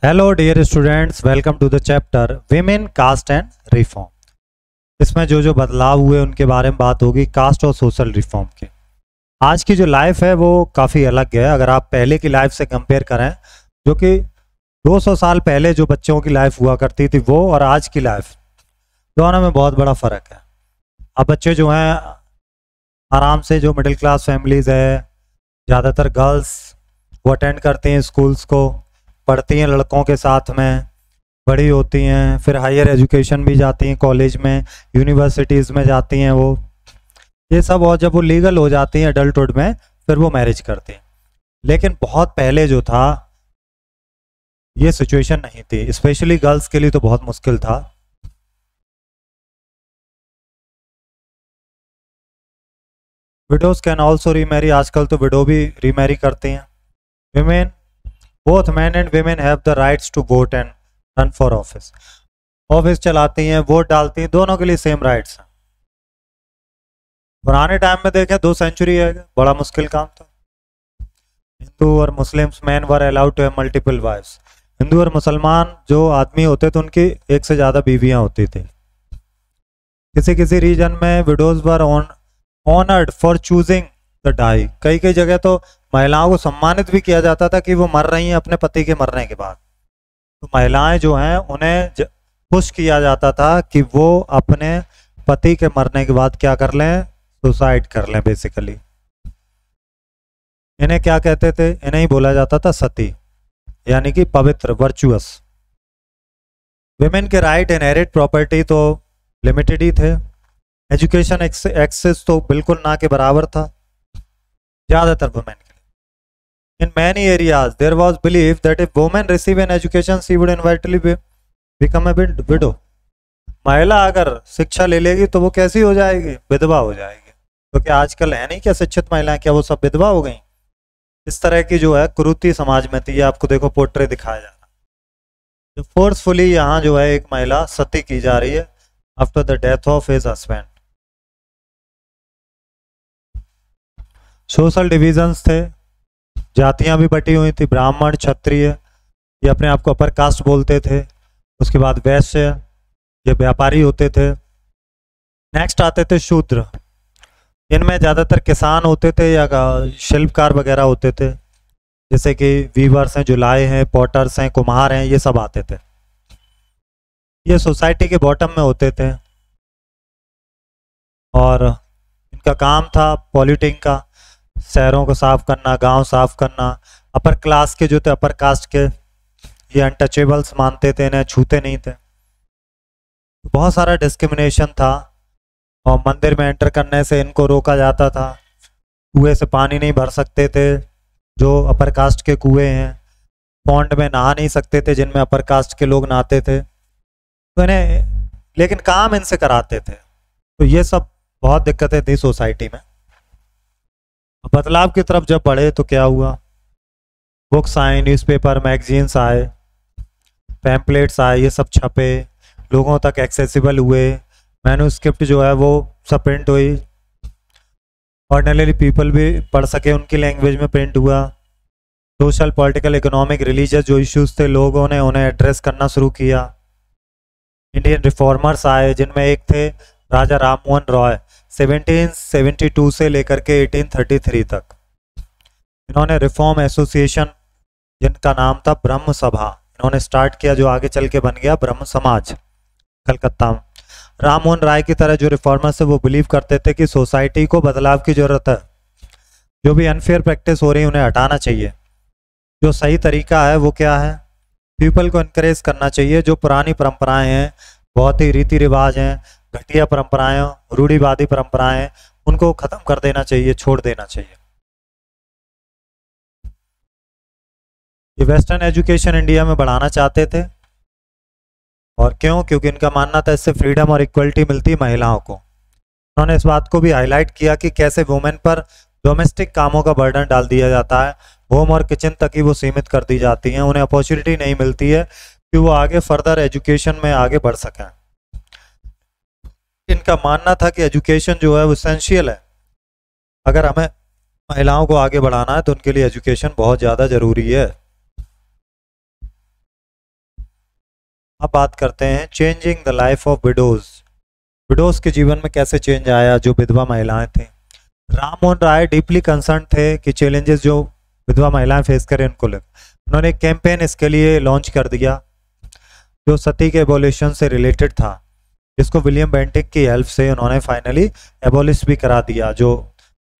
Hello dear students, welcome to the chapter women caste and reform. इसमें जो जो बदलाव हुए उनके बारे में बात होगी, कास्ट और सोशल रिफॉर्म के। आज की जो लाइफ है वो काफ़ी अलग है। अगर आप पहले की लाइफ से कंपेयर करें, जो कि 200 साल पहले जो बच्चों की लाइफ हुआ करती थी वो और आज की लाइफ, दोनों में बहुत बड़ा फ़र्क है। अब बच्चे जो हैं आराम से, जो मिडिल क्लास फैमिलीज़ है, ज़्यादातर गर्ल्स वो अटेंड करती हैं स्कूल्स को, पढ़ती हैं लड़कों के साथ में, बड़ी होती हैं, फिर हायर एजुकेशन भी जाती हैं, कॉलेज में, यूनिवर्सिटीज़ में जाती हैं वो, ये सब। और जब वो लीगल हो जाती हैं अडल्टहुड में, फिर वो मैरिज करती हैं। लेकिन बहुत पहले जो था ये सिचुएशन नहीं थी, स्पेशली गर्ल्स के लिए तो बहुत मुश्किल था। विडोज कैन ऑल्सो रीमैरी, आजकल तो विडो भी रीमैरी करती हैं। Women, both man and women have the rights to vote and run for office. Office चलाती हैं, वोट डालती हैं, दोनों के लिए सेम राइट्स हैं। पुराने टाइम में देखें 2 सेंचुरी है, बड़ा मुश्किल काम था। हिंदू और Muslims man were allowed to have multiple wifes. Hindu और मुसलमान जो आदमी होते थे उनकी एक से ज़्यादा बीवियां होती थी। किसी किसी रीजन में widows were honoured for choosing the die. कई कई जगह तो महिलाओं को सम्मानित भी किया जाता था कि वो मर रही हैं अपने पति के मरने के बाद। तो महिलाएं जो हैं उन्हें पुश किया जाता था कि वो अपने पति के मरने के बाद क्या कर लें, सुसाइड कर लें बेसिकली। इन्हें क्या कहते थे? इन्हें ही बोला जाता था सती, यानी कि पवित्र, वर्चुअस। विमेन के राइट इनहेरिट प्रॉपर्टी तो लिमिटेड ही थे। एजुकेशन एक्सेस तो बिल्कुल ना के बराबर था ज़्यादातर वुमेन के लिए। In many areas there was believe that if women receive an education she would inevitably become a widow. महिला अगर शिक्षा ले लेगी तो वो कैसी हो जाएगी? विधवा हो जाएगी। तो क्या आजकल है नहीं क्या शिक्षित महिलाएं, क्या वो सब विधवा हो गई? इस तरह की जो है कुरीति समाज में थी। आपको देखो पोर्ट्रे दिखाया जा रहा है। जो फोर्सफुली यहाँ जो है एक महिला सती की जा रही है after the death of his husband. Social divisions थे, जातियां भी बटी हुई थी। ब्राह्मण, क्षत्रिय, ये अपने आप को अपर कास्ट बोलते थे। उसके बाद वैश्य, ये व्यापारी होते थे। नेक्स्ट आते थे शूद्र। इनमें ज़्यादातर किसान होते थे या शिल्पकार वगैरह होते थे, जैसे कि वीवर्स हैं, जुलाई हैं, पॉटर्स हैं, कुम्हार हैं, ये सब आते थे। ये सोसाइटी के बॉटम में होते थे और इनका काम था पॉलिटिंग का, शहरों को साफ करना, गांव साफ करना। अपर क्लास के जो थे, अपर कास्ट के, ये अनटचेबल्स मानते थे, इन्हें छूते नहीं थे। बहुत सारा डिस्क्रिमिनेशन था और मंदिर में एंटर करने से इनको रोका जाता था। कुएं से पानी नहीं भर सकते थे जो अपर कास्ट के कुएं हैं। पॉन्ड में नहा नहीं सकते थे जिनमें अपर कास्ट के लोग नहाते थे। तो इन्हें, लेकिन काम इनसे कराते थे। तो ये सब बहुत दिक्कतें थी सोसाइटी में। बदलाव की तरफ जब बढ़े तो क्या हुआ? बुक्स आए, न्यूज़पेपर, मैगजीन्स आए, पैम्पलेट्स आए, ये सब छपे, लोगों तक एक्सेसिबल हुए। मैन्यूस्क्रिप्ट जो है वो सब प्रिंट हुई, ऑर्डिनरी पीपल भी पढ़ सके, उनकी लैंग्वेज में प्रिंट हुआ। सोशल, पॉलिटिकल, इकोनॉमिक, रिलीजियस जो इश्यूज थे, लोगों ने उन्हें एड्रेस करना शुरू किया। इंडियन रिफॉर्मर्स आए, जिनमें एक थे राजा राममोहन रॉय, 1772 से लेकर के 1833 तक। इन्होंने रिफॉर्म एसोसिएशन, जिनका नाम था ब्रह्म सभा, इन्होंने स्टार्ट किया, जो आगे चल के बन गया ब्रह्म समाज कलकत्ता में। राममोहन राय की तरह जो रिफॉर्मर्स है वो बिलीव करते थे कि सोसाइटी को बदलाव की जरूरत है। जो भी अनफेयर प्रैक्टिस हो रही है उन्हें हटाना चाहिए। जो सही तरीका है वो क्या है? पीपल को इनकरेज करना चाहिए। जो पुरानी परंपराएं हैं, बहुत ही रीति रिवाज हैं, घटिया परंपराएं, रूढ़िवादी परंपराएं, उनको खत्म कर देना चाहिए, छोड़ देना चाहिए। ये वेस्टर्न एजुकेशन इंडिया में बढ़ाना चाहते थे। और क्यों? क्योंकि इनका मानना था इससे फ्रीडम और इक्वलिटी मिलती है महिलाओं को। उन्होंने इस बात को भी हाईलाइट किया कि कैसे वुमेन पर डोमेस्टिक कामों का बर्डन डाल दिया जाता है, होम और किचन तक ही वो सीमित कर दी जाती हैं, उन्हें अपॉर्चुनिटी नहीं मिलती है कि वो आगे फर्दर एजुकेशन में आगे बढ़ सकें। इनका मानना था कि एजुकेशन जो है वो एसेंशियल है। अगर हमें महिलाओं को आगे बढ़ाना है तो उनके लिए एजुकेशन बहुत ज़्यादा ज़रूरी है। अब बात करते हैं changing the life of widows. Widows के जीवन में कैसे चेंज आया, जो विधवा महिलाएं थी। राम मोहन राय डीपली कंसर्न थे कि चैलेंजेस जो विधवा महिलाएं फेस करें उनको लेकर। उन्होंने एक कैंपेन इसके लिए लॉन्च कर दिया जो सती के एबोलिशन से रिलेटेड था, जिसको विलियम बेंटिक की हेल्प से उन्होंने फाइनली एबोलिश भी करा दिया, जो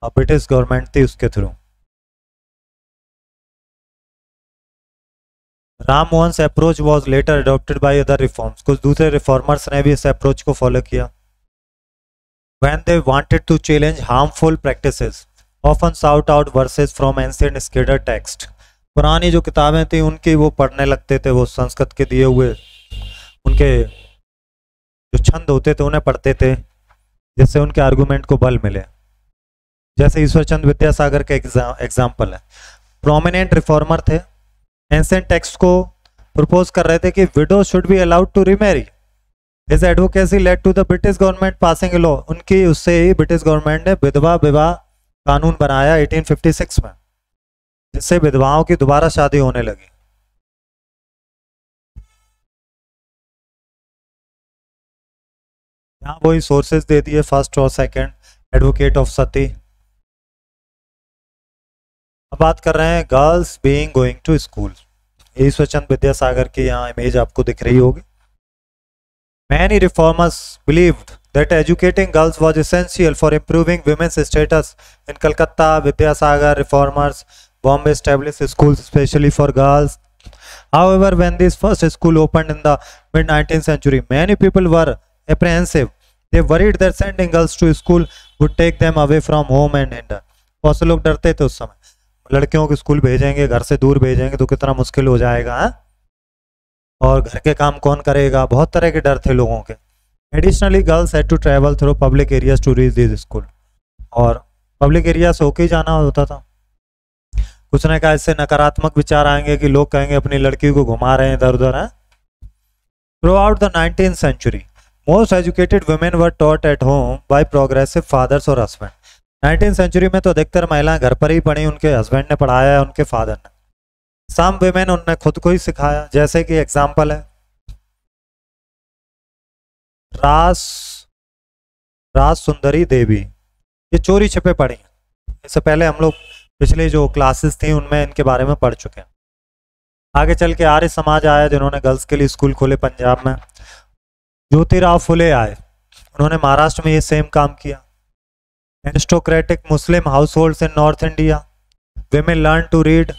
ब्रिटिश गवर्नमेंट थी उसके through. Ram Mohan approach was later adopted by other reforms. कुछ दूसरे रिफॉर्मर्स ने भी इस अप्रोच को फॉलो किया। When they wanted to challenge harmful practices, often shout out verses from ancient scripture text. पुरानी जो किताबें थी उनकी वो पढ़ने लगते थे, वो संस्कृत के दिए हुए उनके जो छंद होते थे उन्हें पढ़ते थे, जिससे उनके आर्गुमेंट को बल मिले। जैसे ईश्वरचंद विद्यासागर का एग्जाम्पल है। प्रोमिनेंट रिफॉर्मर थे, एंसेंट टेक्स्ट को प्रपोज कर रहे थे कि widow should be allowed to remarry. His advocacy led to the British government passing a law. उनकी उससे ही ब्रिटिश गवर्नमेंट ने विधवा विवाह कानून बनाया 1856 में, जिससे विधवाओं की दोबारा शादी होने लगी। यहाँ वही सोर्सेज दे दिए, फर्स्ट और सेकंड, एडवोकेट ऑफ सती। अब बात कर रहे हैं girls being going to school. Ishwarchand Vidyasagar की यहाँ इमेज आपको दिख रही होगी। Many reformers believed that educating girls was essential for improving women's status. In Calcutta, Vidyasagar reformers Bombay established schools especially for girls. However, when this first school opened in the mid-19th century, many people were apprehensive. They worried that sending girls to school would take them away from home and hinder. बहुत से लोग डरते थे उस समय, लड़कियों को school भेजेंगे, घर से दूर भेजेंगे तो कितना मुश्किल हो जाएगा, है? और घर के काम कौन करेगा, बहुत तरह के डर थे लोगों के। Additionally girls had to travel through public areas to reach this school, और पब्लिक एरिया से होके ही जाना होता था। कुछ ने कहा इससे नकारात्मक विचार आएंगे कि लोग कहेंगे अपनी लड़की को घुमा रहे हैं इधर उधर, है। Throughout the 19th century, most educated women were taught at home by progressive fathers और हस्बैंड। 19th century में तो अधिकतर महिलाएं घर पर ही पढ़ी, उनके हस्बैंड ने पढ़ाया है, उनके फादर ने। सम वुमेन उन्होंने खुद को ही सिखाया, जैसे कि एग्जाम्पल है राज सुंदरी देवी। ये चोरी छिपे पढ़ी हैं। इससे पहले हम लोग पिछले जो क्लासेस थी उनमें इनके बारे में पढ़ चुके हैं। आगे चल के आर्य समाज आया, जिन्होंने गर्ल्स के लिए स्कूल खोले पंजाब में। ज्योतिराव फुले आए, उन्होंने महाराष्ट्र में ये सेम काम किया। Aristocratic Muslim house holds in north India, women learned to read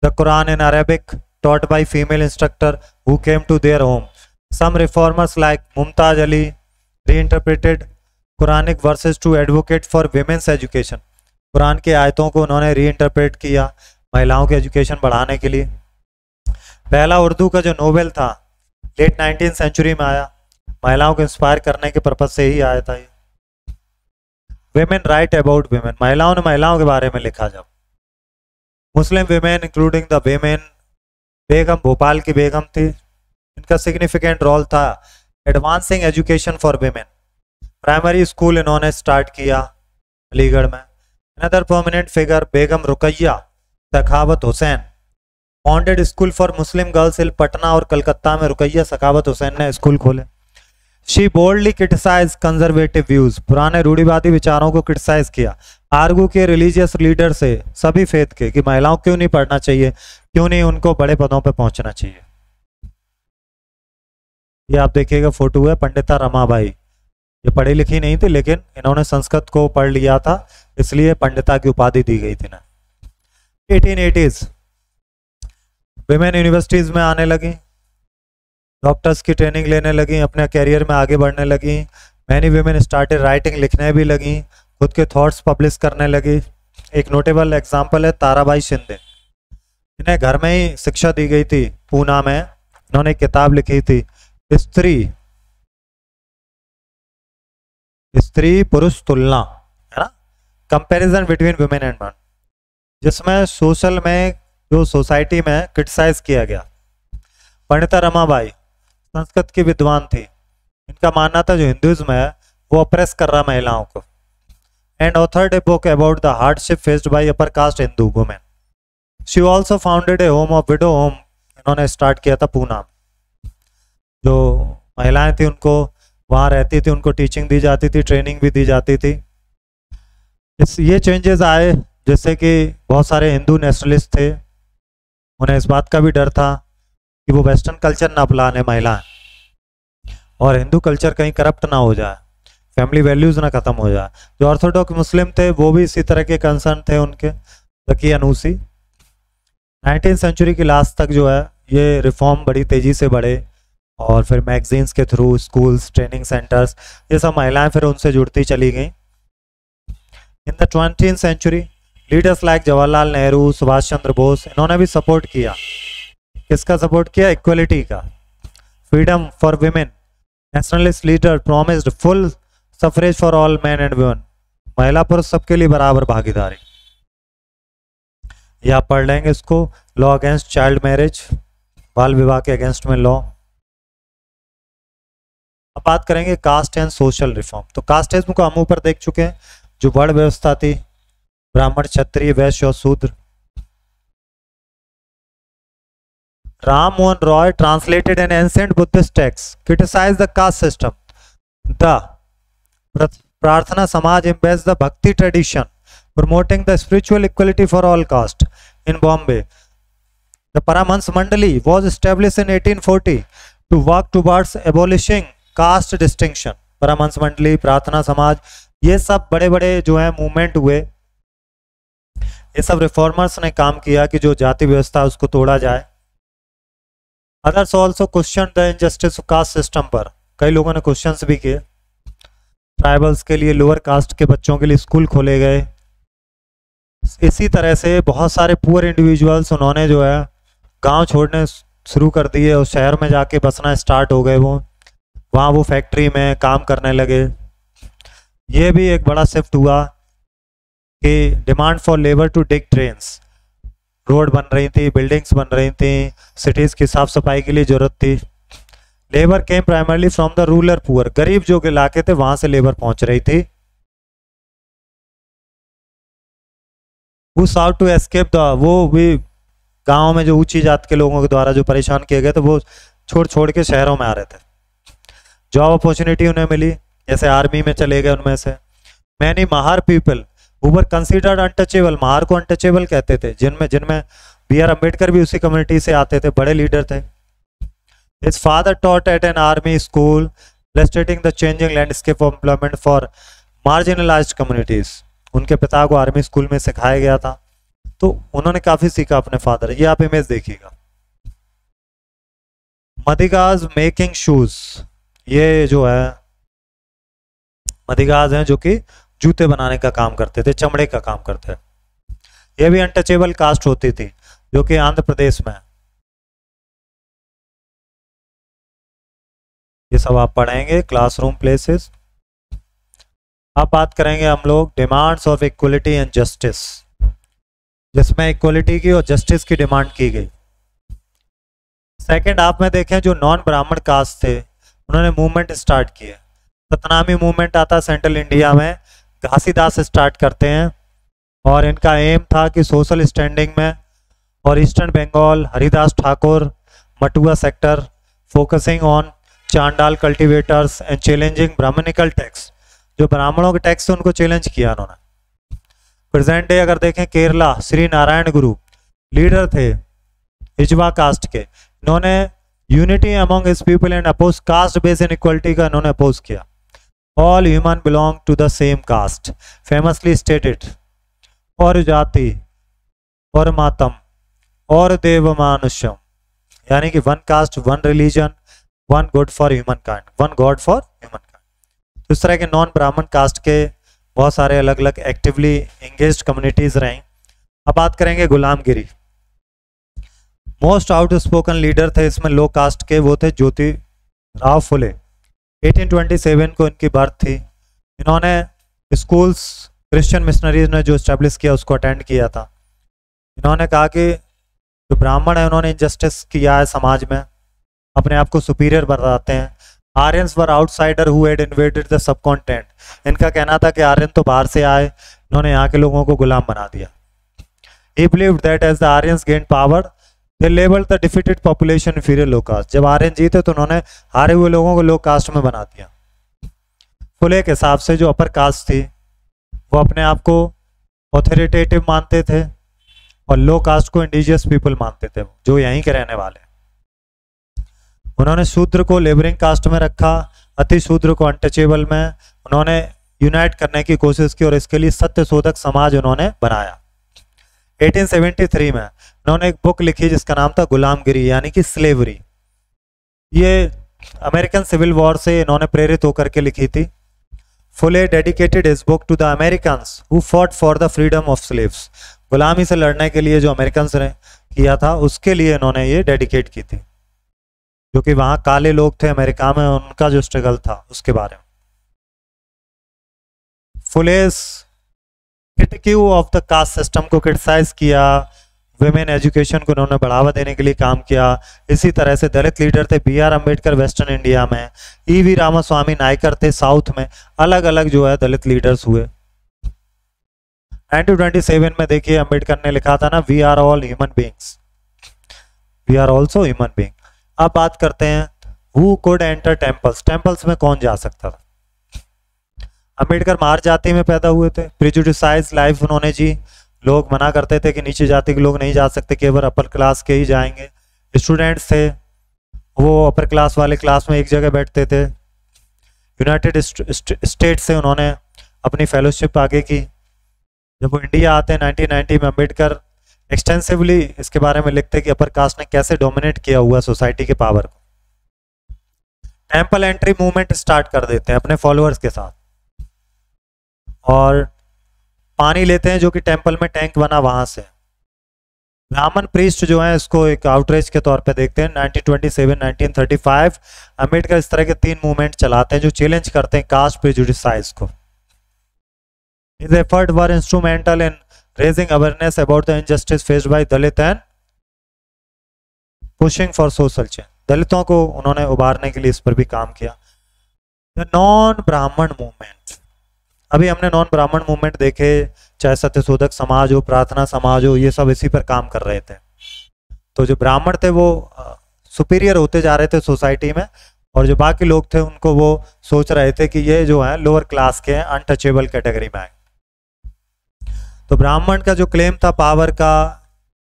the Quran in Arabic, taught by female instructor who came to their home. Some reformers like Mumtaz Ali reinterpreted Quranic verses to advocate for women's education. Quran के आयतों को उन्होंने reinterpret किया महिलाओं के education बढ़ाने के लिए। पहला उर्दू का जो नोवेल था लेट 19th century में आया, महिलाओं को इंस्पायर करने के पर्पज से ही आया था ये। Women write about women, महिलाओं ने महिलाओं के बारे में लिखा। जब Muslim women including the women, Begum Bhopal की बेगम थी, इनका सिग्निफिकेंट रोल था advancing education for women. Primary school इन्होंने स्टार्ट किया अलीगढ़ में। Another prominent figure Begum Rukaiya Sakhawat Hussain founded school for Muslim girls in Patna और कलकत्ता में रुकैया सखावत हुसैन ने स्कूल खोले। She boldly criticise conservative views, पुराने रूढ़िवादी विचारों को क्रिटिसाइज किया। आर्गू के रिलीजियस लीडर से सभी फेथ के कि महिलाओं क्यों नहीं पढ़ना चाहिए, क्यों नहीं उनको बड़े पदों पे पहुंचना चाहिए। ये आप देखिएगा फोटो है पंडिता रमाबाई। ये पढ़ी लिखी नहीं थी, लेकिन इन्होंने संस्कृत को पढ़ लिया था, इसलिए पंडिता की उपाधि दी गई थी ना। 1880s विमेन यूनिवर्सिटीज में आने लगी, डॉक्टर्स की ट्रेनिंग लेने लगी, अपने कैरियर में आगे बढ़ने लगी। मैनी विमेन स्टार्टेड राइटिंग, लिखने भी लगी, खुद के थॉट्स पब्लिश करने लगी। एक नोटेबल एग्जांपल है ताराबाई शिंदे, इन्हें घर में ही शिक्षा दी गई थी पूना में। इन्होंने एक किताब लिखी थी स्त्री पुरुष तुलना, है ना, comparison between women and man, जिसमें सोशल में जो सोसाइटी में क्रिटिसाइज किया गया। पंडिता रमाबाई संस्कृत की विद्वान थी, इनका मानना था जो हिंदुइज्म है वो अप्रेस कर रहा महिलाओं को। And authored a book about the hardship faced by upper caste Hindu women. She also founded A home of window home, इन्होंने स्टार्ट किया था पूना। जो महिलाएं थी उनको वहाँ रहती थी, उनको टीचिंग दी जाती थी, ट्रेनिंग भी दी जाती थी। ये चेंजेस आए जैसे कि बहुत सारे हिंदू नेशनलिस्ट थे, उन्हें इस बात का भी डर था कि वो वेस्टर्न कल्चर ना अपना लें महिलाएं, और हिंदू कल्चर कहीं करप्ट ना हो जाए, फैमिली वैल्यूज ना खत्म हो जाए। जो ऑर्थोडॉक्स मुस्लिम थे वो भी इसी तरह के कंसर्न थे उनके, जकी अनूसी। 19वीं सेंचुरी की लास्ट तक जो है ये रिफॉर्म बड़ी तेजी से बढ़े, और फिर मैगजीन्स के थ्रू स्कूल्स, ट्रेनिंग सेंटर्स, ये सब महिलाएं फिर उनसे जुड़ती चली गई। इन द 20वीं century leaders like Jawaharlal Nehru, Subhash Chandra Bose, इन्होंने भी सपोर्ट किया। किसका सपोर्ट किया? इक्वलिटी का, freedom for women. Nationalist leader promised full suffrage for all man and women, महिला पुरुष सबके लिए बराबर भागीदारी। ये आप पढ़ लेंगे इसको। लॉ अगेंस्ट चाइल्ड मैरिज, बाल विवाह के अगेंस्ट में लॉ। अब बात करेंगे कास्ट एंड सोशल रिफॉर्म। तो कास्टिज्म को हम ऊपर देख चुके हैं, जो वर्ण व्यवस्था थी, ब्राह्मण, क्षत्रिय, वैश्य और शूद्र। Ram Mohan Roy translated an ancient Buddhist text, criticized the caste system. The Prarthana Samaj embeds the Bhakti tradition, promoting the spiritual equality for all caste. In Bombay, the Paramhans Mandali was established in 1840 to work towards abolishing caste distinction. Paramhans Mandali, प्रार्थना समाज, ये सब बड़े बड़े जो है movement हुए, ये सब रिफॉर्मर्स ने काम किया कि जो जाति व्यवस्था उसको तोड़ा जाए। Others also question the injustice of caste system पर कई लोगों ने क्वेश्चंस भी किए। ट्राइबल्स के लिए, लोअर कास्ट के बच्चों के लिए स्कूल खोले गए। इसी तरह से बहुत सारे पुअर इंडिविजुअल्स उन्होंने जो है गांव छोड़ने शुरू कर दिए और शहर में जाके बसना स्टार्ट हो गए। वो वहाँ वो फैक्ट्री में काम करने लगे। ये भी एक बड़ा शिफ्ट हुआ कि demand for labour to dig drains, road बन रही थी, बिल्डिंग्स बन रही थी, सिटीज़ की साफ सफाई के लिए ज़रूरत थी। Labour came primarily from the rural poor, गरीब जो इलाके थे वहां से लेबर पहुंच रही थी। Who sought to escape the, वो भी गांव में जो ऊंची जात के लोगों के द्वारा जो परेशान किए गए थे वो छोड़ छोड़ के शहरों में आ रहे थे। जॉब अपॉर्चुनिटी उन्हें मिली, जैसे आर्मी में चले गए उनमें से। Many Mahar people who were considered untouchable, Mahar को अनटचेबल कहते थे, जिनमें बी आर अम्बेडकर भी उसी कम्युनिटी से आते थे, बड़े लीडर थे। His father taught at an army school, illustrating the changing landscape of employment for marginalized communities. उनके पिता को आर्मी स्कूल में सिखाया गया था, तो उन्होंने काफी सीखा अपने फादर। ये आप इमेज देखिएगा। मदिगाज मेकिंग शूज, ये जो है मदिगाज हैं जो कि जूते बनाने का काम करते थे, चमड़े का काम करते थे। ये भी अनटचेबल कास्ट होती थी जो कि आंध्र प्रदेश में है। ये सब आप पढ़ेंगे क्लासरूम प्लेसेस। अब बात करेंगे हम लोग demands of equality and justice, जिसमें इक्वलिटी की और जस्टिस की डिमांड की गई। सेकंड आप में देखें, जो नॉन ब्राह्मण कास्ट थे उन्होंने मूवमेंट स्टार्ट किए। सतनामी मूवमेंट आता सेंट्रल इंडिया में, घासीदास स्टार्ट करते हैं, और इनका एम था कि सोशल स्टैंडिंग में, और eastern Bengal Haridas Thakur Matua sector focusing on Chandal cultivators and challenging Brahmanical texts, जो ब्राह्मणों के टैक्स से उनको चैलेंज किया उन्होंने। प्रेजेंट डे अगर देखें, केरला श्री नारायण गुरु लीडर थे इजवा कास्ट के, इन्होंने unity among his people and oppose caste based inequality का इन्होंने अपोज किया। All human belong to the same caste, famously stated, और जाति और मातम और देव मानुष्यम, यानी कि one caste, one religion, one god for humankind, one god for humankind. इस तरह के नॉन ब्राह्मण कास्ट के बहुत सारे अलग अलग एक्टिवली एंगेज्ड कम्युनिटीज रहीं। अब बात करेंगे गुलामगिरी। मोस्ट आउट स्पोकन लीडर थे इसमें लो कास्ट के, वो थे ज्योति राव फुले। 1827 को इनकी बर्थ थी। इन्होंने स्कूल्स क्रिश्चियन मिशनरीज ने जो स्टैब्लिश किया उसको अटेंड किया था। इन्होंने कहा कि जो ब्राह्मण है उन्होंने इनजस्टिस किया है समाज में, अपने आप को सुपीरियर बताते हैं। Aryans were outsider who had invaded the subcontinent, इनका कहना था कि आर्यन तो बाहर से आए, इन्होंने यहाँ के लोगों को गुलाम बना दिया। He believed that as the Aryans gained power, they label the defeated population inferior low caste. जब आर्यन जीते तो उन्होंने हारे हुए लोगों को लो कास्ट में बना दिया। फुले के हिसाब से जो अपर कास्ट थी वो अपने आप को ऑथोरिटेटिव मानते थे और लो कास्ट को इंडिजियस पीपल मानते थे जो यहीं के रहने वाले। उन्होंने शूद्र को लेबरिंग कास्ट में रखा, अति शूद्र को अनटचेबल में। उन्होंने यूनाइट करने की कोशिश की और इसके लिए सत्य शोधक समाज उन्होंने बनाया। 1873 में उन्होंने एक बुक लिखी जिसका नाम था गुलामगिरी यानी कि स्लेवरी। ये अमेरिकन सिविल वॉर से इन्होंने प्रेरित होकर के लिखी थी। Phule dedicated his book to the Americans who fought for the freedom of slaves. गुलामी से लड़ने के लिए जो अमेरिकन्स ने किया था उसके लिए इन्होंने ये डेडिकेट की थी, जो कि वहां काले लोग थे अमेरिका में, उनका जो स्ट्रगल था उसके बारे में। Phule's critique of the caste system को क्रिटिसाइज किया, विमेन एजुकेशन को उन्होंने बढ़ावा देने के लिए काम किया। इसी तरह से दलित लीडर थे B.R. अम्बेडकर वेस्टर्न इंडिया में, E.V. रामास्वामी नायकर थे साउथ में। अलग अलग जो है दलित लीडर्स हुए। 1927 में देखिए अम्बेडकर ने लिखा था ना, we are all human beings, we are also human being. अब बात करते हैं who could enter temples. Temples में कौन जा सकता था? अम्बेडकर मार जाति में पैदा हुए थे, प्रिजुडिसाइज लाइफ उन्होंने जी। लोग मना करते थे कि नीचे जाति के लोग नहीं जा सकते, केवल अपर क्लास के ही जाएंगे। स्टूडेंट्स थे वो अपर क्लास वाले क्लास में एक जगह बैठते थे। यूनाइटेड स्टेट से उन्होंने अपनी फेलोशिप आगे की। जब वो इंडिया आते हैं 1990 में, अम्बेडकर एक्सटेंसिवली इसके बारे में लिखते हैं कि अपर कास्ट ने कैसे डोमिनेट किया हुआ सोसाइटी के पावर को। टेम्पल एंट्री मूवमेंट स्टार्ट कर देते हैं अपने फॉलोअर्स के साथ और पानी लेते हैं जो कि टेंपल में टैंक बना वहां से। ब्राह्मण प्रीस्ट जो है इसको एक आउटरीच के तौर पे देखते हैं। 1927 1935 अम्बेडकर इस तरह के 3 मूवमेंट चलाते हैं जो चैलेंज करते हैं कास्ट प्रेजुडिसाइज को। His efforts were instrumental in raising awareness about the injustice faced by Dalit and pushing for social change। दलितों को उन्होंने उबारने के लिए इस पर भी काम किया। The non-Brahman movement, अभी हमने नॉन ब्राह्मण मूवमेंट देखे, चाहे सत्यशोधक समाज हो, प्रार्थना समाज हो, ये सब इसी पर काम कर रहे थे। तो जो ब्राह्मण थे वो सुपीरियर होते जा रहे थे सोसाइटी में और जो बाकी लोग थे उनको वो सोच रहे थे कि ये जो है लोअर क्लास के हैं, अनटचेबल कैटेगरी में आए। तो ब्राह्मण का जो क्लेम था पावर का,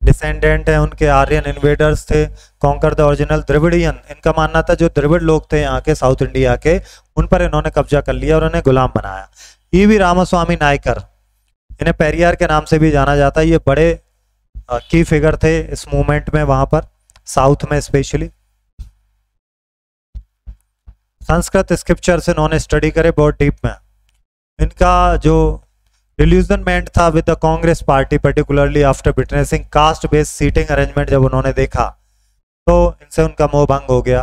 डिसेंडेंट है उनके, आर्यन इन्वेडर्स थे, कॉन्कर द ओरिजिनल द्रविडियन। इनका मानना था जो द्रविड़ लोग थे यहाँ के साउथ इंडिया के, उन पर इन्होंने कब्जा कर लिया और उन्हें गुलाम बनाया। E.V. रामास्वामी नायकर, इन्हें पेरियार के नाम से भी जाना जाता है। ये बड़े की फिगर थे इस मूवमेंट में, वहां पर साउथ में स्पेशली। संस्कृत स्क्रिप्चर से इन्होंने स्टडी करे बहुत डीप में। इनका जो डिल्यूजनमेंट था with the Congress party, particularly after witnessing caste based seating arrangement, जब उन्होंने देखा तो इनसे उनका मोह भंग हो गया।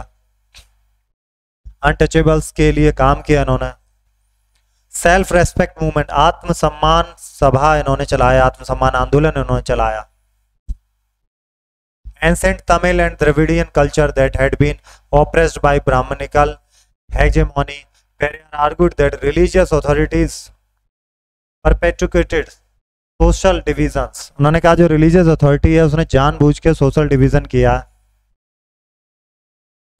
अनटचेबल्स के लिए काम किया इन्होंने। सेल्फ रेस्पेक्ट मूवमेंट, आत्मसम्मान सभा इन्होंने चलाया, आत्मसम्मान आंदोलन इन्होंने चलाया। Ancient Tamil and Dravidian culture that had been oppressed by Brahmanical hegemony, Periyar argued that religious authorities perpetuated social divisions. उन्होंने कहा जो रिलीजियस अथॉरिटी है उसने जानबूझ के सोशल डिवीजन किया।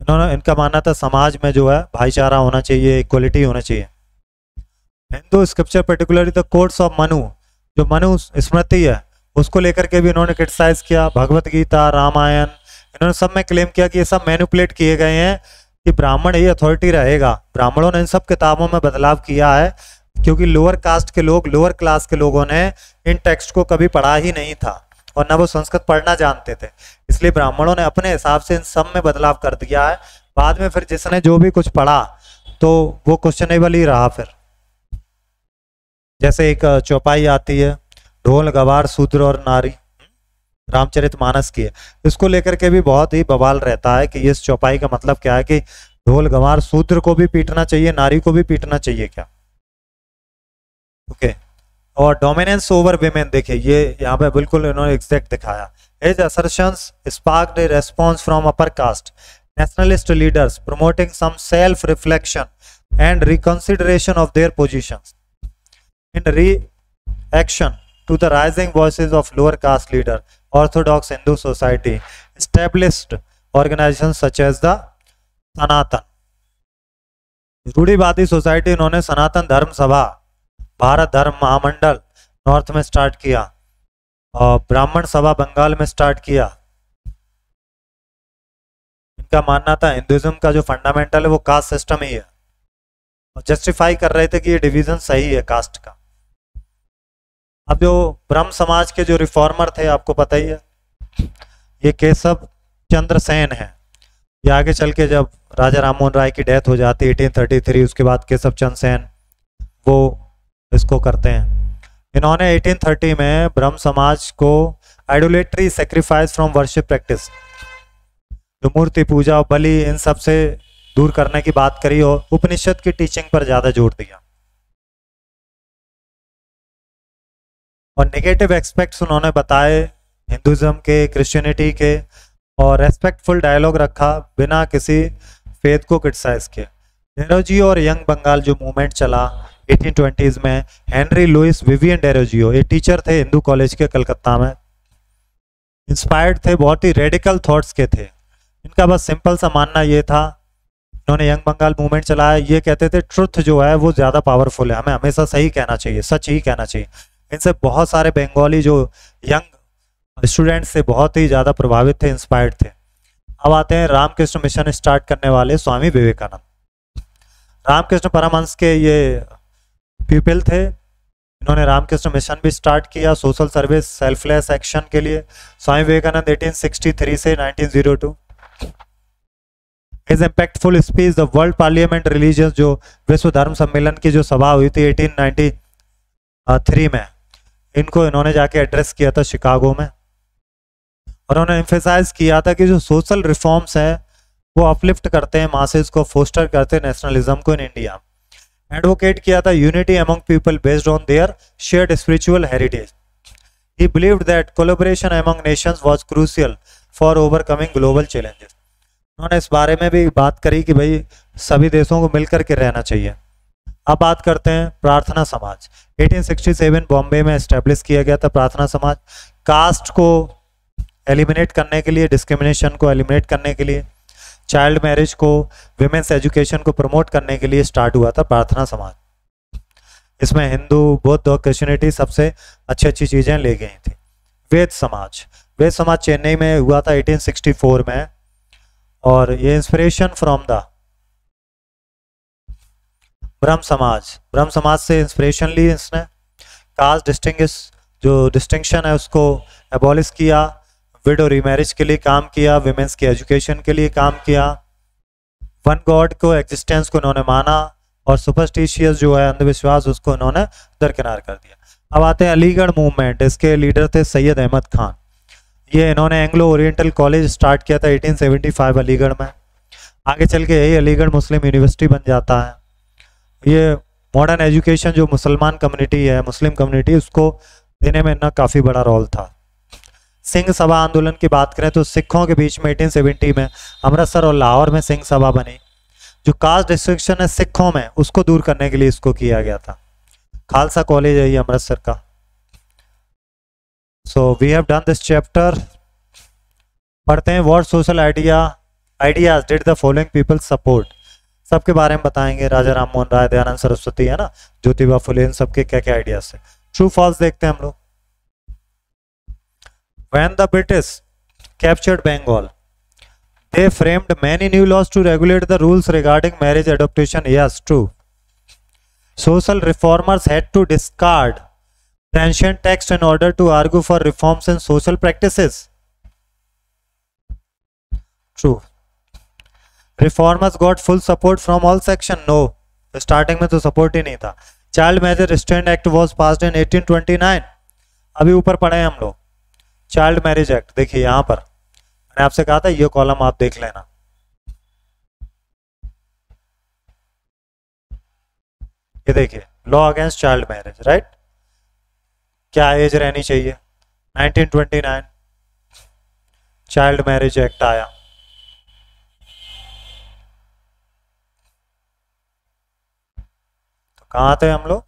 इन्होंने, इनका मानना था समाज में जो है भाईचारा होना चाहिए, इक्वलिटी होना चाहिए। Hindu scripture particularly the codes of Manu, जो मनु स्मृति है उसको लेकर के भी इन्होंने क्रिटिसाइज किया। भगवत गीता, रामायण, इन्होंने सब में क्लेम किया कि ये सब मैनिपुलेट किए गए हैं कि ब्राह्मण ही अथॉरिटी रहेगा। ब्राह्मणों ने इन सब किताबों में बदलाव किया है क्योंकि लोअर कास्ट के लोग, लोअर क्लास के लोगों ने इन टेक्स्ट को कभी पढ़ा ही नहीं था और ना वो संस्कृत पढ़ना जानते थे, इसलिए ब्राह्मणों ने अपने हिसाब से इन सब में बदलाव कर दिया है। बाद में फिर जिसने जो भी कुछ पढ़ा तो वो क्वेश्चनेबल ही रहा। फिर जैसे एक चौपाई आती है, ढोल गवार शूद्र और नारी, रामचरितमानस की है, इसको लेकर के भी बहुत ही बवाल रहता है कि इस चौपाई का मतलब क्या है कि ढोल गवार शूद्र को भी पीटना चाहिए, नारी को भी पीटना चाहिए क्या? ओके। और डोमिनेंस ओवर विमेन, देखिए ये यहाँ पे बिल्कुल इन्होंने एग्जैक्ट दिखाया। His assertions sparked a response from upper caste nationalist leaders promoting some self-reflection and reconsideration of their positions. In reaction to the rising voices of lower caste leader, Orthodox Hindu society established organizations such as the सनातन। रूढ़िवादी society इन्होंने सनातन धर्म सभा, भारत धर्म महामंडल north में start किया और ब्राह्मण सभा बंगाल में स्टार्ट किया। इनका मानना था हिंदुइज्म का जो फंडामेंटल है वो कास्ट सिस्टम ही है, और जस्टिफाई कर रहे थे कि ये डिवीजन सही है कास्ट का। अब जो ब्रह्म समाज के जो रिफॉर्मर थे आपको पता ही है, ये केशव चंद्र सेन है। ये आगे चल के जब राजा राममोहन राय की डेथ हो जाती है 1833, उसके बाद केशव चंद्र सेन वो इसको करते हैं। इन्होंने 1830 में ब्रह्म समाज को idolatry sacrifice from worship practice, जो मूर्ति पूजा बलि इन सब से दूर करने की बात करी और उपनिषद की टीचिंग पर ज्यादा जोर दिया। और नेगेटिव एस्पेक्ट्स उन्होंने बताए हिंदुइज्म के, क्रिश्चियनिटी के, और रेस्पेक्टफुल डायलॉग रखा बिना किसी फेथ को क्रिटिसाइज किए। डेरोजियो और यंग बंगाल जो मूवमेंट चला 1820s में, हेनरी लुइस विवियन डेरोजियो ये टीचर थे हिंदू कॉलेज के कलकत्ता में, इंस्पायर्ड थे, बहुत ही रेडिकल थॉट्स के थे। इनका बस सिंपल सा मानना ये था, इन्होंने यंग बंगाल मूवमेंट चलाया, ये कहते थे ट्रुथ जो है वो ज़्यादा पावरफुल है, हमें हमेशा सही कहना चाहिए, सच ही कहना चाहिए। इनसे बहुत सारे बंगाली जो यंग स्टूडेंट्स से बहुत ही ज़्यादा प्रभावित थे, इंस्पायर्ड थे। अब आते हैं रामकृष्ण मिशन स्टार्ट करने वाले स्वामी विवेकानंद। रामकृष्ण परमहंस के ये पीपल थे, इन्होंने रामकृष्ण मिशन भी स्टार्ट किया सोशल सर्विस सेल्फलेस एक्शन के लिए। स्वामी विवेकानंद 1863 से 1902। His impactful speech the world parliament religious, जो विश्व धर्म सम्मेलन की जो सभा हुई थी 1893 में, इनको इन्होंने जाके एड्रेस किया था शिकागो में। और उन्होंने एम्फेसाइज किया था कि जो सोशल रिफॉर्म्स हैं वो अपलिफ्ट करते हैं मासेस को, फोस्टर करते हैं नेशनलिज्म को इन इंडिया। एडवोकेट किया था unity among people based on their shared spiritual heritage. He believed that collaboration among Nations was crucial for overcoming global challenges. उन्होंने इस बारे में भी बात करी कि भाई सभी देशों को मिलकर के रहना चाहिए। अब बात करते हैं प्रार्थना समाज। 1867 बॉम्बे में एस्टेब्लिश किया गया था प्रार्थना समाज। कास्ट को एलिमिनेट करने के लिए, डिस्क्रिमिनेशन को एलिमिनेट करने के लिए, चाइल्ड मैरिज को, विमेंस एजुकेशन को प्रमोट करने के लिए स्टार्ट हुआ था प्रार्थना समाज। इसमें हिंदू, बौद्ध और क्रिश्चियनिटी सबसे अच्छी अच्छी चीज़ें ले गई थी। वेद समाज, वेद समाज चेन्नई में हुआ था 1864 में, और ये इंस्पिरेशन फ्रॉम द ब्रह्म समाज, ब्रह्म समाज से इंस्पिरेशन ली इसने। कास्ट जो डिस्टिंक्शन है उसको एबॉलिश किया, विडो रीमैरिज के लिए काम किया, विमेंस की एजुकेशन के लिए काम किया, वन गॉड को एग्जिस्टेंस को इन्होंने माना, और सुपरस्टिशियस जो है अंधविश्वास उसको इन्होंने दरकिनार कर दिया। अब आते हैं अलीगढ़ मूवमेंट। इसके लीडर थे सैयद अहमद खान। ये इन्होंने एंग्लो ओरिएंटल कॉलेज स्टार्ट किया था 1875 अलीगढ़ में। आगे चल के यही अलीगढ़ मुस्लिम यूनिवर्सिटी बन जाता है। ये मॉडर्न एजुकेशन जो मुसलमान कम्युनिटी है, मुस्लिम कम्युनिटी, उसको देने में इनका काफ़ी बड़ा रोल था। सिंह सभा आंदोलन की बात करें तो सिखों के बीच में 1870 में अमृतसर और लाहौर में सिंह सभा बनी। जो कास्ट डिस्ट्रिक्शन है सिखों में, उसको दूर करने के लिए इसको किया गया था। खालसा कॉलेज है ये अमृतसर का। So we have done this chapter. पढ़ते हैं what social ideas did the following people support. सबके बारे में बताएंगे, राजा राममोहन राय, दयानंद सरस्वती, है ना, ज्योतिबा फुले, इन सबके क्या क्या आइडियाज है। ट्रू फॉल्स देखते हैं हम लोग। When the British captured Bengal, they framed many new laws to regulate the rules regarding marriage adoption. Yes, true. Social reformers had to discard the ancient text in order to argue for reforms in social practices. True. Reformers got full support from all sections. No, starting में तो support ही नहीं था. Child Marriage Restraint Act was passed in 1829. अभी ऊपर पढ़े हैं हम लोग। चाइल्ड मैरिज एक्ट देखिए यहां पर मैंने आपसे कहा था ये कॉलम आप देख लेना। ये देखिए law against child marriage, right. क्या एज रहनी चाहिए? 1929 चाइल्ड मैरिज एक्ट आया। तो कहां थे हम लोग?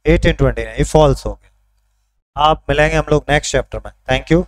1829। ये फॉल्स हो गया। आप मिलेंगे हम लोग नेक्स्ट चैप्टर में। Thank you.